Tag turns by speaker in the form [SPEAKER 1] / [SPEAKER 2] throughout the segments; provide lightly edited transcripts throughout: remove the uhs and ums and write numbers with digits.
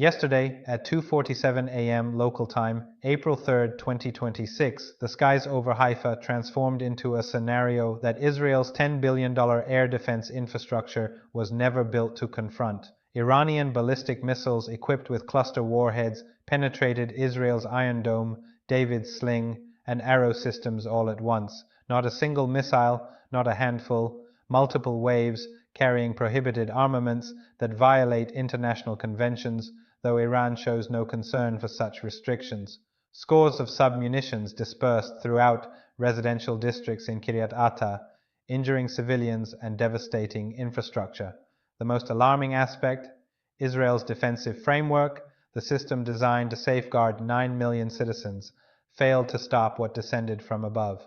[SPEAKER 1] Yesterday, at 2:47 a.m. local time, April 3, 2026, the skies over Haifa transformed into a scenario that Israel's $10 billion air defense infrastructure was never built to confront. Iranian ballistic missiles equipped with cluster warheads penetrated Israel's Iron Dome, David's Sling, and arrow systems all at once. Not a single missile, not a handful, multiple waves carrying prohibited armaments that violate international conventions, though Iran shows no concern for such restrictions. Scores of submunitions dispersed throughout residential districts in Kiryat Ata, injuring civilians and devastating infrastructure. The most alarming aspect: Israel's defensive framework, the system designed to safeguard 9 million citizens, failed to stop what descended from above.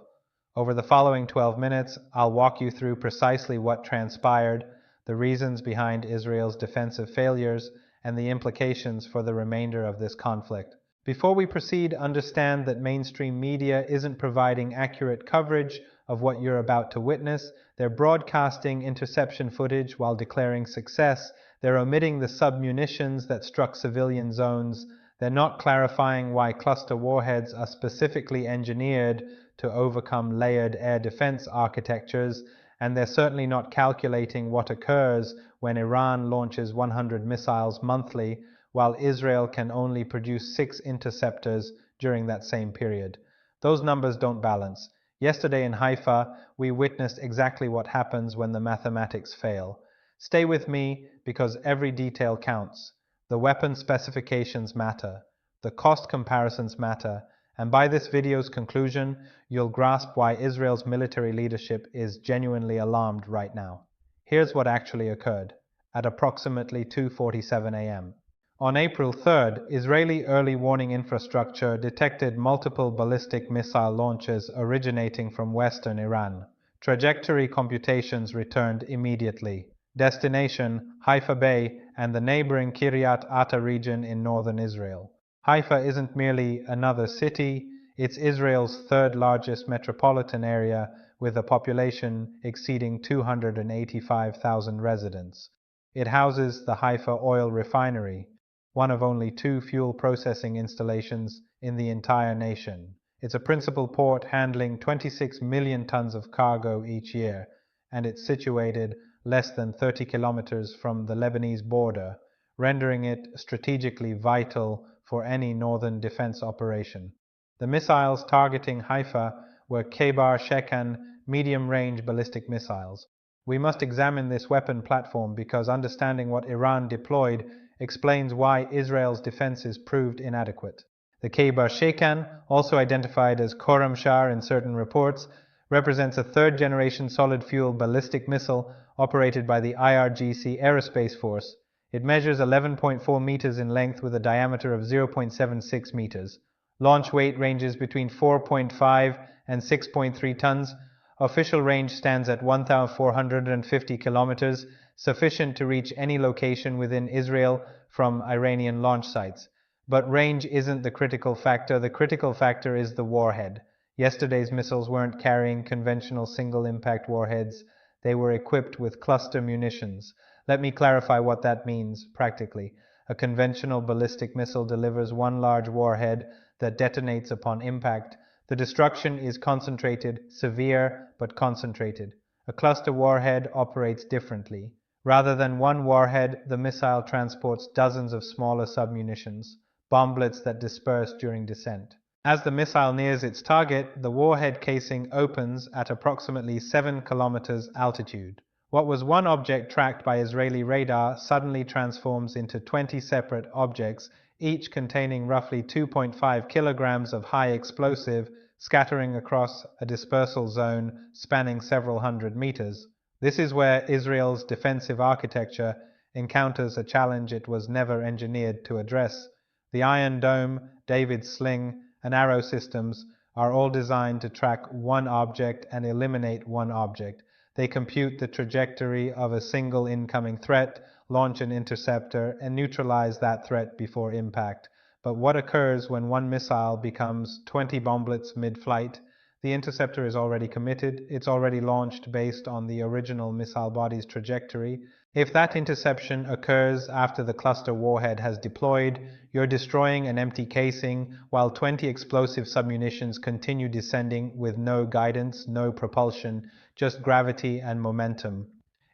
[SPEAKER 1] Over the following 12 minutes, I'll walk you through precisely what transpired, the reasons behind Israel's defensive failures, and the implications for the remainder of this conflict. Before we proceed, understand that mainstream media isn't providing accurate coverage of what you're about to witness. They're broadcasting interception footage while declaring success. They're omitting the submunitions that struck civilian zones. They're not clarifying why cluster warheads are specifically engineered to overcome layered air defense architectures, and they're certainly not calculating what occurs when Iran launches 100 missiles monthly, while Israel can only produce 6 interceptors during that same period. Those numbers don't balance. Yesterday in Haifa, we witnessed exactly what happens when the mathematics fail. Stay with me because every detail counts. The weapon specifications matter. The cost comparisons matter. And by this video's conclusion, you'll grasp why Israel's military leadership is genuinely alarmed right now. Here's what actually occurred at approximately 2:47 a.m. On April 3rd, Israeli early warning infrastructure detected multiple ballistic missile launches originating from western Iran. Trajectory computations returned immediately. Destination: Haifa Bay and the neighboring Kiryat Ata region in northern Israel. Haifa isn't merely another city, it's Israel's third largest metropolitan area with a population exceeding 285,000 residents. It houses the Haifa oil refinery, one of only 2 fuel processing installations in the entire nation. It's a principal port handling 26 million tons of cargo each year, and it's situated less than 30 kilometers from the Lebanese border, rendering it strategically vital for any northern defense operation. The missiles targeting Haifa were Kheibar Shekan medium-range ballistic missiles. We must examine this weapon platform because understanding what Iran deployed explains why Israel's defenses proved inadequate. The Kheibar Shekan, also identified as Khorramshahr in certain reports, represents a third-generation solid-fuel ballistic missile operated by the IRGC Aerospace Force. It measures 11.4 meters in length with a diameter of 0.76 meters. Launch weight ranges between 4.5 and 6.3 tons. Official range stands at 1,450 kilometers, sufficient to reach any location within Israel from Iranian launch sites. But range isn't the critical factor. The critical factor is the warhead. Yesterday's missiles weren't carrying conventional single-impact warheads. They were equipped with cluster munitions. Let me clarify what that means practically. A conventional ballistic missile delivers one large warhead that detonates upon impact. The destruction is concentrated, severe but concentrated. A cluster warhead operates differently. Rather than one warhead, the missile transports dozens of smaller submunitions, bomblets that disperse during descent. As the missile nears its target, the warhead casing opens at approximately 7 kilometers altitude. What was one object tracked by Israeli radar suddenly transforms into 20 separate objects, each containing roughly 2.5 kilograms of high explosive, scattering across a dispersal zone spanning several hundred meters. This is where Israel's defensive architecture encounters a challenge it was never engineered to address. The Iron Dome, David's Sling, and arrow systems are all designed to track one object and eliminate one object. They compute the trajectory of a single incoming threat, launch an interceptor, and neutralize that threat before impact. But what occurs when one missile becomes 20 bomblets mid-flight? The interceptor is already committed. It's already launched based on the original missile body's trajectory. If that interception occurs after the cluster warhead has deployed, you're destroying an empty casing while 20 explosive submunitions continue descending with no guidance, no propulsion, just gravity and momentum.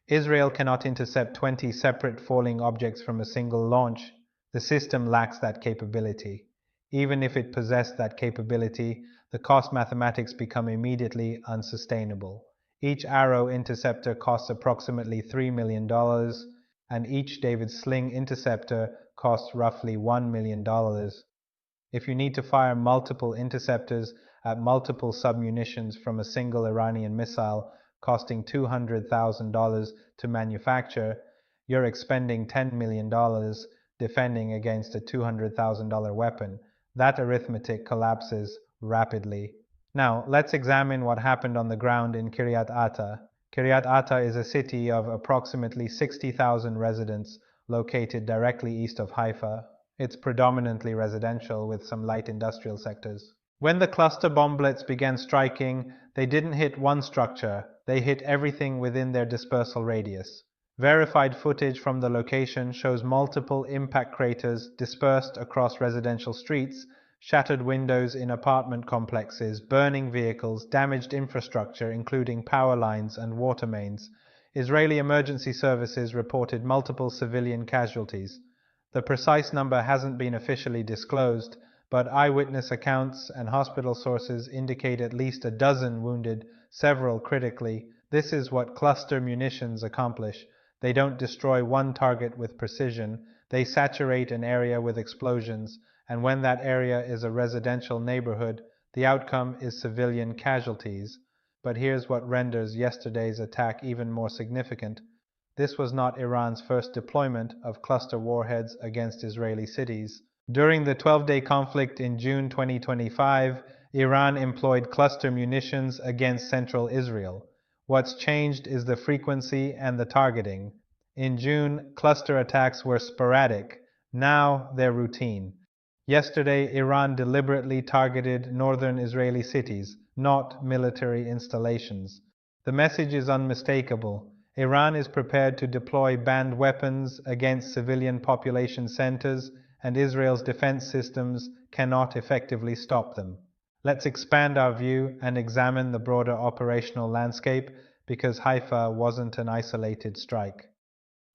[SPEAKER 1] Israel cannot intercept 20 separate falling objects from a single launch. The system lacks that capability. Even if it possessed that capability, the cost mathematics become immediately unsustainable. Each Arrow interceptor costs approximately $3 million, and each David Sling interceptor costs roughly $1 million. If you need to fire multiple interceptors at multiple submunitions from a single Iranian missile costing $200,000 to manufacture, you're expending $10 million defending against a $200,000 weapon. That arithmetic collapses rapidly. Now, let's examine what happened on the ground in Kiryat Ata. Kiryat Ata is a city of approximately 60,000 residents located directly east of Haifa. It's predominantly residential with some light industrial sectors. When the cluster bomblets began striking, they didn't hit one structure, they hit everything within their dispersal radius. Verified footage from the location shows multiple impact craters dispersed across residential streets, shattered windows in apartment complexes, burning vehicles, damaged infrastructure including power lines and water mains. Israeli emergency services reported multiple civilian casualties. The precise number hasn't been officially disclosed, but eyewitness accounts and hospital sources indicate at least a dozen wounded, several critically. This is what cluster munitions accomplish. They don't destroy one target with precision, they saturate an area with explosions, and when that area is a residential neighborhood, the outcome is civilian casualties. But here's what renders yesterday's attack even more significant. This was not Iran's first deployment of cluster warheads against Israeli cities. During the 12-day conflict in June 2025, Iran employed cluster munitions against central Israel. What's changed is the frequency and the targeting. In June, cluster attacks were sporadic. Now they're routine. Yesterday, Iran deliberately targeted northern Israeli cities, not military installations. The message is unmistakable. Iran is prepared to deploy banned weapons against civilian population centers, and Israel's defense systems cannot effectively stop them. Let's expand our view and examine the broader operational landscape, because Haifa wasn't an isolated strike.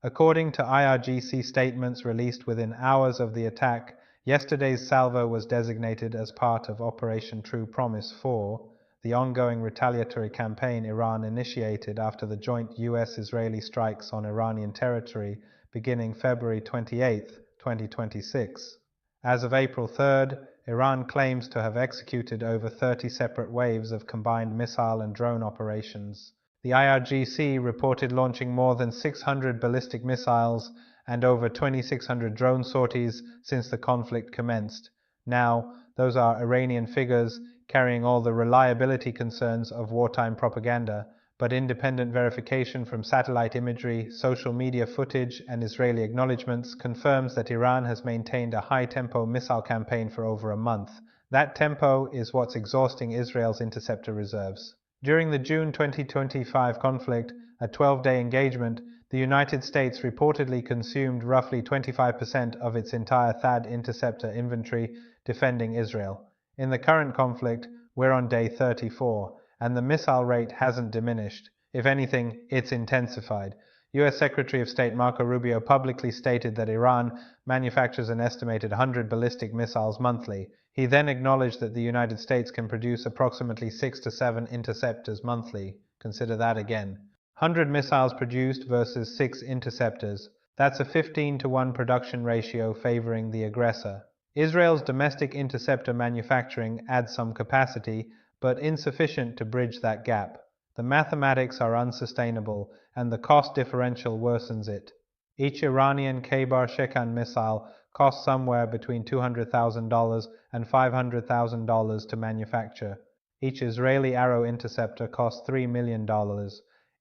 [SPEAKER 1] According to IRGC statements released within hours of the attack, yesterday's salvo was designated as part of Operation True Promise 4, the ongoing retaliatory campaign Iran initiated after the joint US-Israeli strikes on Iranian territory beginning February 28, 2026. As of April 3rd, Iran claims to have executed over 30 separate waves of combined missile and drone operations. The IRGC reported launching more than 600 ballistic missiles and over 2,600 drone sorties since the conflict commenced. Now, those are Iranian figures carrying all the reliability concerns of wartime propaganda, but independent verification from satellite imagery, social media footage, and Israeli acknowledgements confirms that Iran has maintained a high-tempo missile campaign for over a month. That tempo is what's exhausting Israel's interceptor reserves. During the June 2025 conflict, a 12-day engagement, the United States reportedly consumed roughly 25% of its entire THAAD interceptor inventory defending Israel. In the current conflict, we're on day 34, and the missile rate hasn't diminished. If anything, it's intensified. US Secretary of State Marco Rubio publicly stated that Iran manufactures an estimated 100 ballistic missiles monthly. He then acknowledged that the United States can produce approximately 6 to 7 interceptors monthly. Consider that again. 100 missiles produced versus 6 interceptors. That's a 15-to-1 production ratio favoring the aggressor. Israel's domestic interceptor manufacturing adds some capacity, but insufficient to bridge that gap. The mathematics are unsustainable, and the cost differential worsens it. Each Iranian Kheibar Shekan missile costs somewhere between $200,000 and $500,000 to manufacture. Each Israeli Arrow interceptor costs $3 million.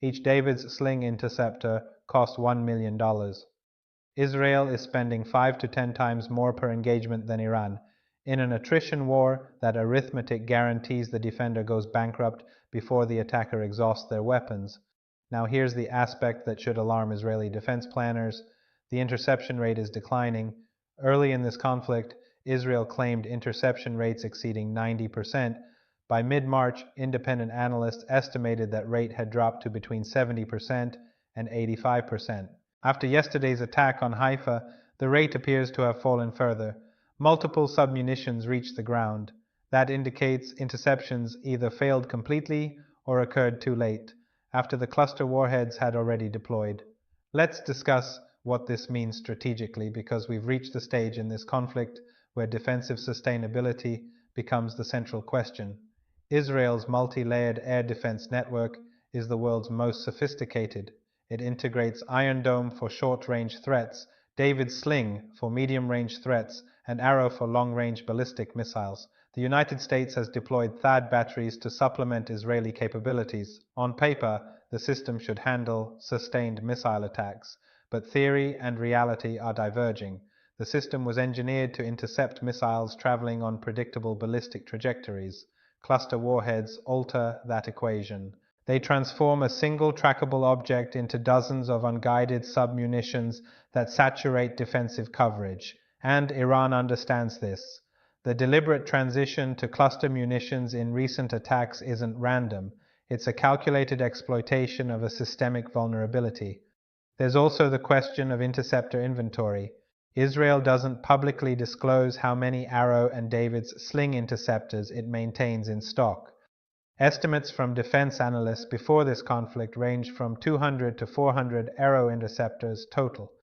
[SPEAKER 1] Each David's Sling interceptor costs $1 million. Israel is spending 5 to 10 times more per engagement than Iran. In an attrition war, that arithmetic guarantees the defender goes bankrupt before the attacker exhausts their weapons. Now here's the aspect that should alarm Israeli defense planners. The interception rate is declining. Early in this conflict, Israel claimed interception rates exceeding 90%. By mid-March, independent analysts estimated that rate had dropped to between 70% and 85%. After yesterday's attack on Haifa, the rate appears to have fallen further. Multiple submunitions reached the ground. That indicates interceptions either failed completely or occurred too late, after the cluster warheads had already deployed. Let's discuss what this means strategically, because we've reached the stage in this conflict where defensive sustainability becomes the central question. Israel's multi-layered air defense network is the world's most sophisticated. It integrates Iron Dome for short-range threats, David's Sling for medium-range threats, and Arrow for long-range ballistic missiles. The United States has deployed THAAD batteries to supplement Israeli capabilities. On paper, the system should handle sustained missile attacks, but theory and reality are diverging. The system was engineered to intercept missiles traveling on predictable ballistic trajectories. Cluster warheads alter that equation. They transform a single trackable object into dozens of unguided submunitions that saturate defensive coverage. And Iran understands this. The deliberate transition to cluster munitions in recent attacks isn't random. It's a calculated exploitation of a systemic vulnerability. There's also the question of interceptor inventory. Israel doesn't publicly disclose how many Arrow and David's Sling interceptors it maintains in stock. Estimates from defense analysts before this conflict ranged from 200 to 400 Arrow interceptors total.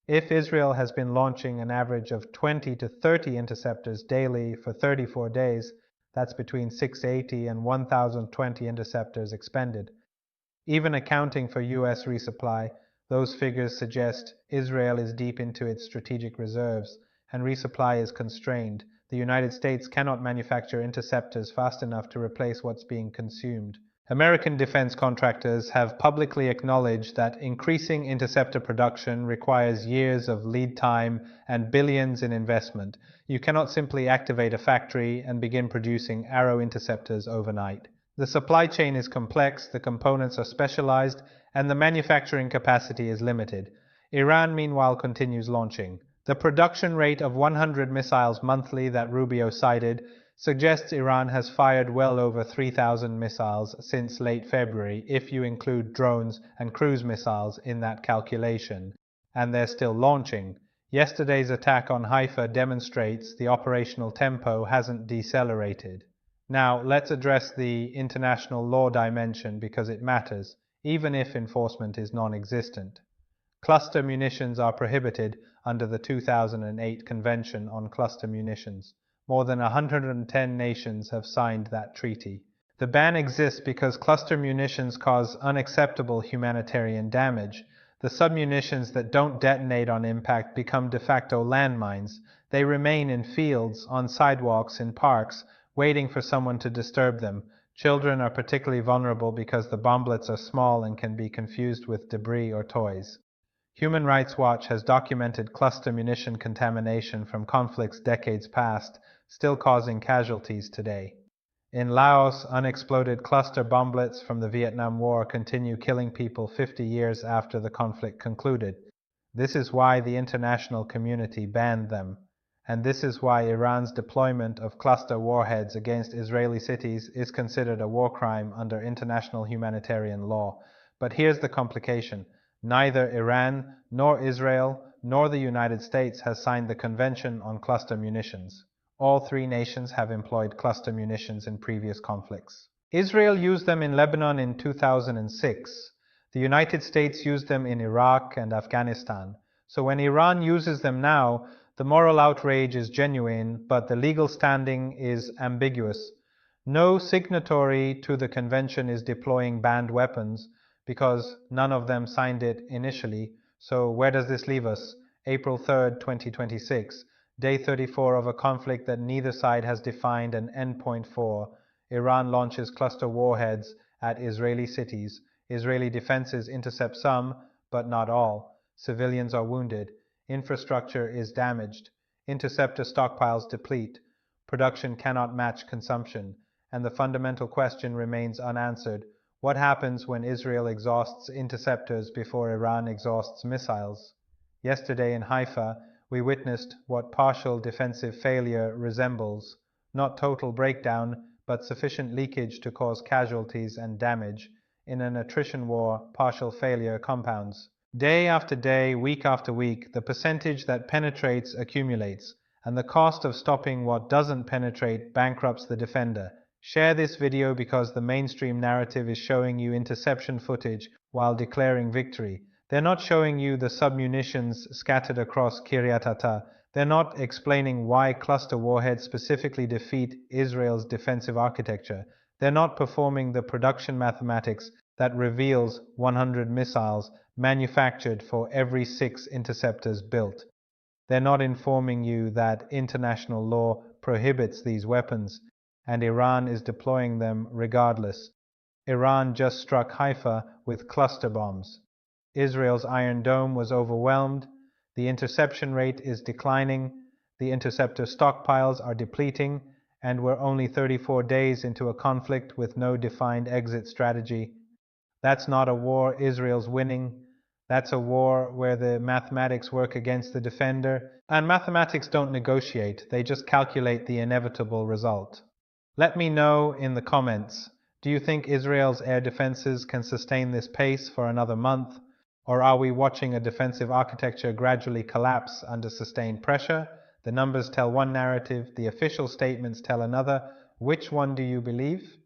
[SPEAKER 1] If Israel has been launching an average of 20 to 30 interceptors daily for 34 days, that's between 680 and 1,020 interceptors expended. Even accounting for US resupply, those figures suggest Israel is deep into its strategic reserves and resupply is constrained. The United States cannot manufacture interceptors fast enough to replace what's being consumed. American defense contractors have publicly acknowledged that increasing interceptor production requires years of lead time and billions in investment. You cannot simply activate a factory and begin producing Arrow interceptors overnight. The supply chain is complex, the components are specialized, and the manufacturing capacity is limited. Iran, meanwhile, continues launching. The production rate of 100 missiles monthly that Rubio cited suggests Iran has fired well over 3,000 missiles since late February, if you include drones and cruise missiles in that calculation. And they're still launching. Yesterday's attack on Haifa demonstrates the operational tempo hasn't decelerated. Now, let's address the international law dimension because it matters, even if enforcement is non-existent. Cluster munitions are prohibited under the 2008 Convention on Cluster Munitions. More than 110 nations have signed that treaty. The ban exists because cluster munitions cause unacceptable humanitarian damage. The submunitions that don't detonate on impact become de facto landmines. They remain in fields, on sidewalks, in parks, waiting for someone to disturb them. Children are particularly vulnerable because the bomblets are small and can be confused with debris or toys. Human Rights Watch has documented cluster munition contamination from conflicts decades past, still causing casualties today. In Laos, unexploded cluster bomblets from the Vietnam War continue killing people 50 years after the conflict concluded. This is why the international community banned them. And this is why Iran's deployment of cluster warheads against Israeli cities is considered a war crime under international humanitarian law. But here's the complication. Neither Iran, nor Israel, nor the United States has signed the Convention on Cluster Munitions. All three nations have employed cluster munitions in previous conflicts. Israel used them in Lebanon in 2006. The United States used them in Iraq and Afghanistan. So when Iran uses them now, the moral outrage is genuine, but the legal standing is ambiguous. No signatory to the convention is deploying banned weapons because none of them signed it initially. So where does this leave us? April 3rd, 2026, day 34 of a conflict that neither side has defined an endpoint for. Iran launches cluster warheads at Israeli cities. Israeli defenses intercept some, but not all. Civilians are wounded. Infrastructure is damaged. Interceptor stockpiles deplete. Production cannot match consumption. And the fundamental question remains unanswered. What happens when Israel exhausts interceptors before Iran exhausts missiles? Yesterday in Haifa, we witnessed what partial defensive failure resembles, not total breakdown, but sufficient leakage to cause casualties and damage. In an attrition war, partial failure compounds. Day after day, week after week, the percentage that penetrates accumulates, and the cost of stopping what doesn't penetrate bankrupts the defender. Share this video because the mainstream narrative is showing you interception footage while declaring victory. They're not showing you the submunitions scattered across Kiryat Ata. They're not explaining why cluster warheads specifically defeat Israel's defensive architecture. They're not performing the production mathematics that reveals 100 missiles manufactured for every 6 interceptors built. They're not informing you that international law prohibits these weapons, and Iran is deploying them regardless. Iran just struck Haifa with cluster bombs. Israel's Iron Dome was overwhelmed. The interception rate is declining. The interceptor stockpiles are depleting, and we're only 34 days into a conflict with no defined exit strategy. That's not a war Israel's winning. That's a war where the mathematics work against the defender. And mathematics don't negotiate, they just calculate the inevitable result. Let me know in the comments, do you think Israel's air defenses can sustain this pace for another month? Or are we watching a defensive architecture gradually collapse under sustained pressure? The numbers tell one narrative, the official statements tell another. Which one do you believe?